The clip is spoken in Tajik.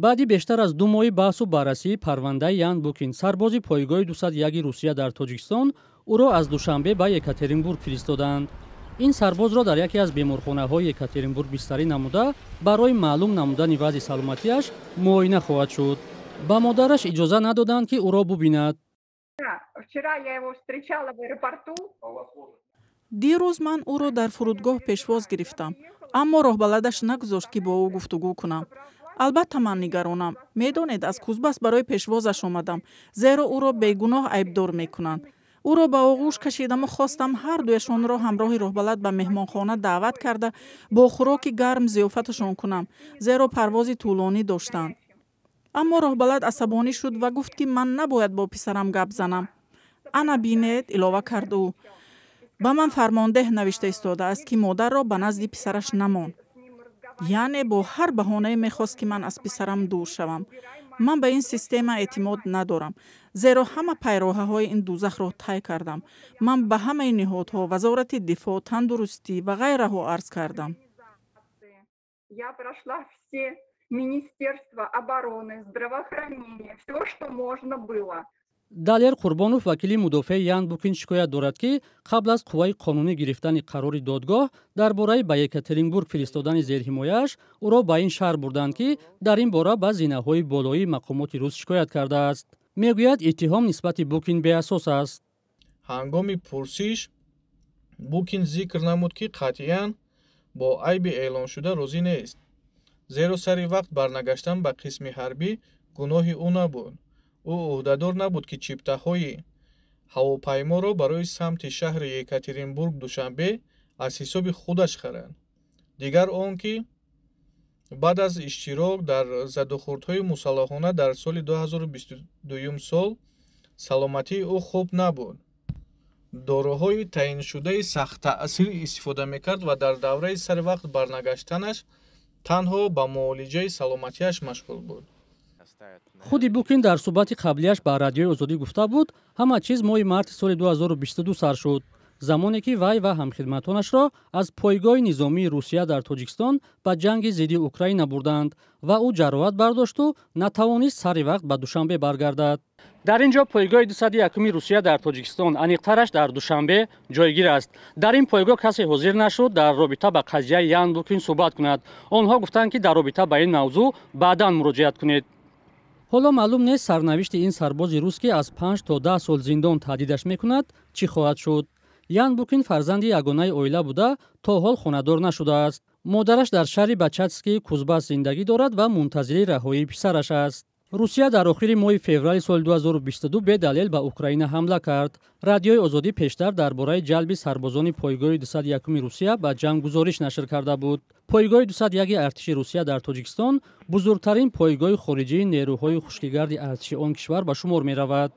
баъди бештар аз 2 моҳи баҳсу баррасии парвандаи Ян Букин, сарбози пойгоҳи 201 Русия дар Тоҷикистон ӯро аз Душанбе ба Екатеринбург фиристоданд. ин сарбозро дар яке аз беморхонаҳои Екатеринбург бистарӣ намуда, барои маълум намудани вазъи саломатиаш муоина хоҳад шуд. ба модараш иҷоза надоданд, ки ӯро бубинад. дирӯз ман ӯро дар фурудгоҳ пешвоз гирифтам, аммо роҳбаладаш нагузошт ки бо ӯ гуфтугӯ кунам. албатта ман нигаронам. медонед, аз Кузбас барои пешвозаш омадам, зеро ӯро бегуноҳ айбдор мекунанд. ӯро ба оғӯш кашидаму хостам ҳардуяшонро ҳамроҳи роҳбалад ба меҳмонхона даъват карда, бо хӯроки гарм зиёфаташон кунам, зеро парвози тӯлонӣ доштанд. аммо роҳбалад асабонӣ шуд ва гуфт, ки ман набояд бо писарам гап занам. ана бинед, илова кард ӯ. ба ман фармондеҳ навишта истодааст, ки модарро ба назди писараш намон. яъне бо ҳар баҳонае мехост, ки ман аз писарам дур шавам. ман ба ин система эътимод надорам, зеро ҳама пайроҳаҳои ин дузахро тай кардам. ман ба ҳамаи ниҳодҳо, вазорати дифоъ, тандурустӣ ва ғайраҳо арз кардам. Министерство обороны, здравоохранения, все, что можно было. Далер Қурбонов, вакили мудофеи Ян Букин, шикоят дорад, ки қабл аз қувваи қонунӣ гирифтани қарори додгоҳ дар бораи ба Екатеринбург фиристодани зерҳимояаш ӯро ба ин шаҳр бурданд, ки дар ин бора ба зинаҳои болоии мақомоти рус шикоят кардааст. мегӯяд иттиҳом нисбати Букин беасос аст. ҳангоми пурсиш Букин зикр намуд, ки қатъиян бо айби эълоншуда розӣ нест, зеро сари вақт барнагаштан ба қисми ҳарбӣ гуноҳи ӯ набуд. ӯ ӯҳдадор набуд, ки чиптаҳои ҳавопайморо барои самти шаҳри Екатеринбург Душанбе аз ҳисоби худаш харад. дигар он ки баъд аз иштирок дар задухӯрдҳои мусаллаҳона дар соли 2022 сол саломатии ӯ хуб набуд. дороҳои таъиншудаи сахттаъсир истифода мекард ва дар давраи сари вақт барнагаштанаш танҳо ба муолиҷаи саломатиаш машғул буд. худи Букин дар суҳбати қаблияш ба Радиои Озодӣ гуфта буд, ҳама чиз моҳи марти соли 2022 сар шуд, замоне ки вай ва ҳамхидматонашро аз пойгоҳи низомии Русия дар Тоҷикистон ба ҷанги зидди Украина бурданд ва ӯ ҷароҳат бардошту натавонист сари вақт ба Душанбе баргардад. дар ин ҷо пойгоҳи 201 Русия дар Тоҷикистон, аниқтараш дар Душанбе, ҷойгир аст. дар ин пойгоҳ касе ҳозир нашуд дар робита ба қазияи Ян Букин суҳбат кунад. онҳо гуфтанд, ки дар робита ба ин мавзӯъ баъдан муроҷиат кунед. ҳоло маълум нест сарнавишти ин сарбози рус, ки аз 5 то 10 сол зиндон таҳдидаш мекунад, чӣ хоҳад шуд. Ян Букин фарзанди ягонаи оила буда, то ҳол хонадор нашудааст. модараш дар шаҳри Бачатскии Кузбас зиндагӣ дорад ва мунтазири раҳоии писараш аст. русия дар охири моҳи феврали соли 2022 бедалел ба Украина ҳамла кард. Радиои Озодӣ пештар дар бораи ҷалби сарбозони пойгоҳи 201 Русия ба ҷанг гузориш нашр карда буд. пойгоҳи 201 артиши Русия дар Тоҷикистон бузургтарин пойгоҳи хориҷии нерӯҳои хушкигарди артиши он кишвар ба шумор меравад.